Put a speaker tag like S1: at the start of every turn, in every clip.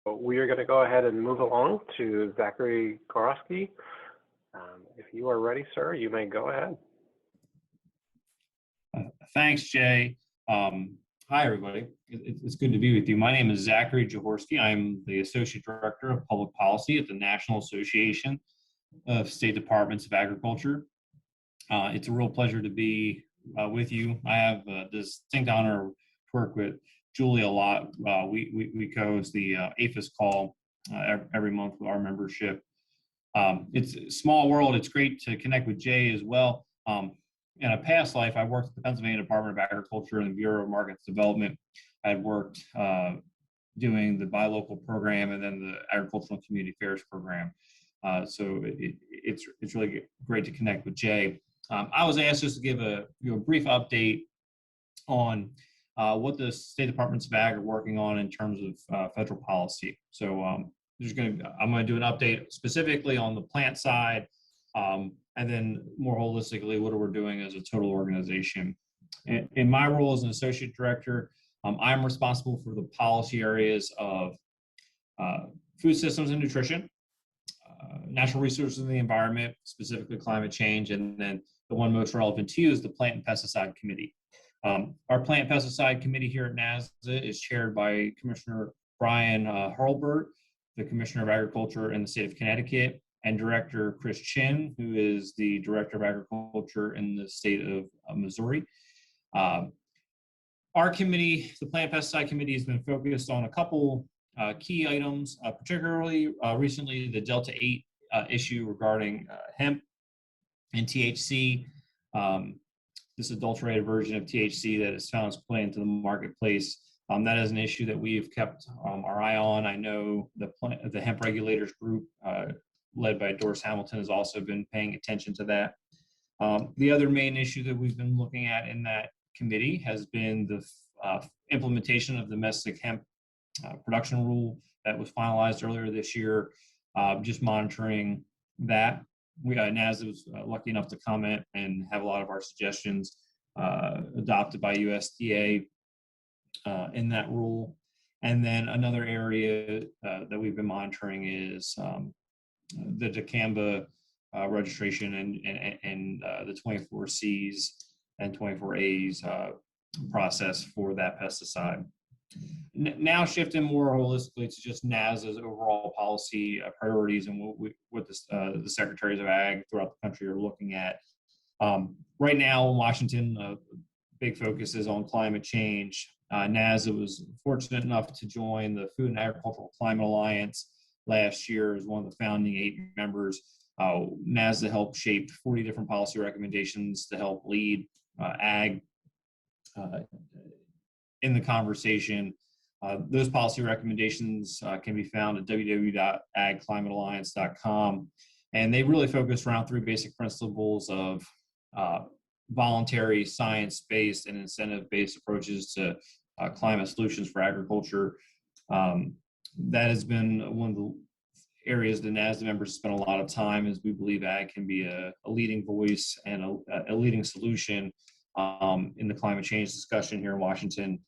S1: We are going to go ahead and move along to Zachary Johorski. If you are ready, sir, you may go ahead.
S2: Thanks, Jay. Hi, everybody. It's good to be with you. My name is Zachary Johorski. I'm the Associate Director of Public Policy at the National Association of State Departments of Agriculture. It's a real pleasure to be with you. I have the distinct honor to work with Julie a lot. We co-host the APHIS call every month with our membership. It's a small world. It's great to connect with Jay as well. In a past life, I worked at the Pennsylvania Department of Agriculture and the Bureau of Markets Development. I'd worked doing the buy local program and then the agricultural and community affairs program. So it's really great to connect with Jay. I was asked just to give a brief update on what the State Departments of Ag are working on in terms of federal policy. So I'm going to do an update specifically on the plant side, and then more holistically, what we're doing as a total organization. In my role as an associate director, I'm responsible for the policy areas of food systems and nutrition, natural resources and the environment, specifically climate change, and then the one most relevant to you is the Plant and Pesticide Committee. Our Plant and Pesticide Committee here at NASDA is chaired by Commissioner Brian Hurlburt, the Commissioner of Agriculture in the state of Connecticut, and Director Chris Chin, who is the Director of Agriculture in the state of Missouri. Our committee, the Plant and Pesticide Committee, has been focused on a couple key items, particularly recently the Delta 8 issue regarding hemp and THC, this adulterated version of THC that has found its way into the marketplace. That is an issue that we've kept our eye on. I know the hemp regulators group, led by Doris Hamilton, has also been paying attention to that. The other main issue that we've been looking at in that committee has been the implementation of the domestic hemp production rule that was finalized earlier this year, just monitoring that. NASDA was lucky enough to comment and have a lot of our suggestions adopted by USDA in that rule. And then another area that we've been monitoring is the dicamba registration and the 24Cs and 24As process for that pesticide. Now shifting more holistically to just NASDA's overall policy priorities and what the secretaries of ag throughout the country are looking at. Right now in Washington, big focus is on climate change. NASDA was fortunate enough to join the Food and Agricultural Climate Alliance last year as one of the founding 8 members. NASDA helped shape 40 different policy recommendations to help lead ag in the conversation. Those policy recommendations can be found at www.agclimatealliance.com. And they really focus around 3 basic principles of voluntary, science-based, and incentive-based approaches to climate solutions for agriculture. That has been one of the areas the NASDA members spend a lot of time, as we believe ag can be a leading voice and a leading solution in the climate change discussion here in Washington.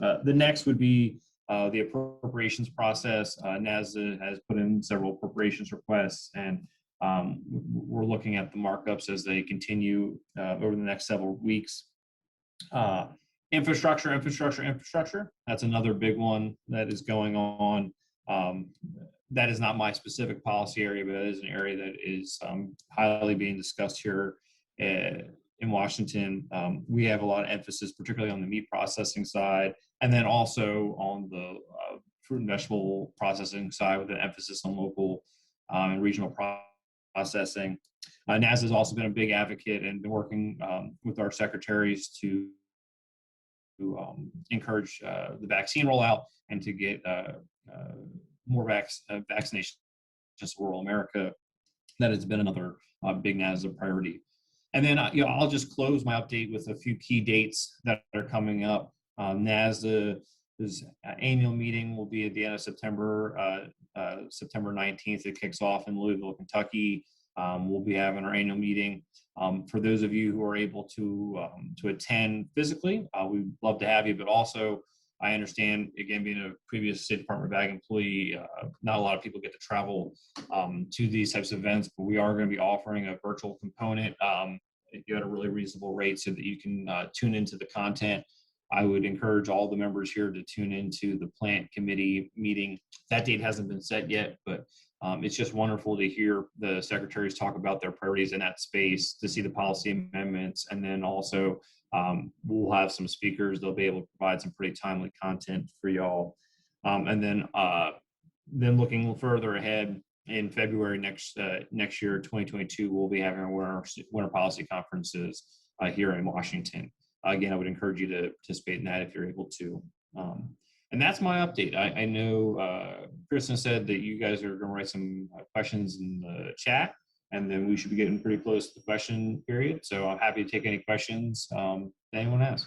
S2: The next would be the appropriations process. NASDA has put in several appropriations requests, and we're looking at the markups as they continue over the next several weeks. Infrastructure. That's another big one that is going on. That is not my specific policy area, but it is an area that is highly being discussed here in Washington. We have a lot of emphasis, particularly on the meat processing side, and then also on the fruit and vegetable processing side with an emphasis on local and regional processing. NASDA has also been a big advocate and been working with our secretaries to encourage the vaccine rollout and to get more vaccinations to rural America. That has been another big NASDA priority. And then I'll just close my update with a few key dates that are coming up. NASDA's annual meeting will be at the end of September, September 19th. It kicks off in Louisville, Kentucky. We'll be having our annual meeting. For those of you who are able to attend physically, we'd love to have you, but also I understand, again, being a previous State Department of Ag employee, not a lot of people get to travel to these types of events, but we are going to be offering a virtual component at a really reasonable rate so that you can tune into the content. I would encourage all the members here to tune into the plant committee meeting. That date hasn't been set yet, but it's just wonderful to hear the secretaries talk about their priorities in that space, to see the policy amendments, and then also we'll have some speakers. They'll be able to provide some pretty timely content for y'all. And then looking further ahead, in February next year, 2022, we'll be having our winter policy conferences here in Washington. Again, I would encourage you to participate in that if you're able to. And that's my update. I know Kristen said that you guys are going to write some questions in the chat, and then we should be getting pretty close to the question period. So I'm happy to take any questions that anyone has.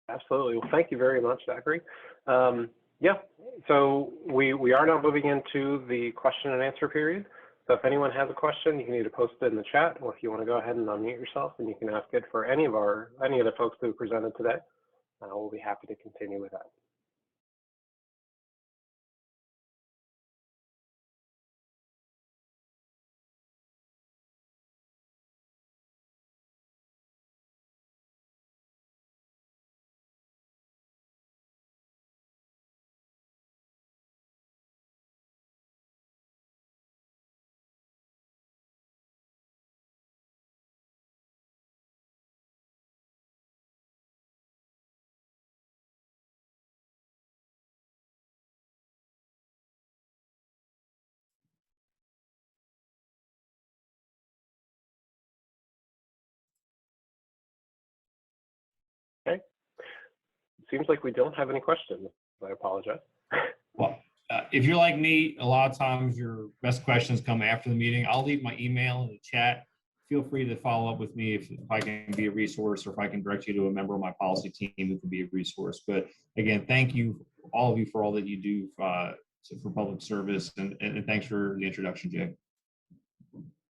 S1: Absolutely. Well, thank you very much, Zachary. Yeah, so we are now moving into the question and answer period. So if anyone has a question, you can either post it in the chat, or if you want to go ahead and unmute yourself, and you can ask it for any of the folks who presented today. We'll be happy to continue with that. Okay. It seems like we don't have any questions. I apologize.
S2: Well, if you're like me, a lot of times your best questions come after the meeting. I'll leave my email in the chat. Feel free to follow up with me if I can be a resource, or if I can direct you to a member of my policy team who can be a resource. But again, thank you, all of you, for all that you do for public service, and thanks for the introduction, Jay.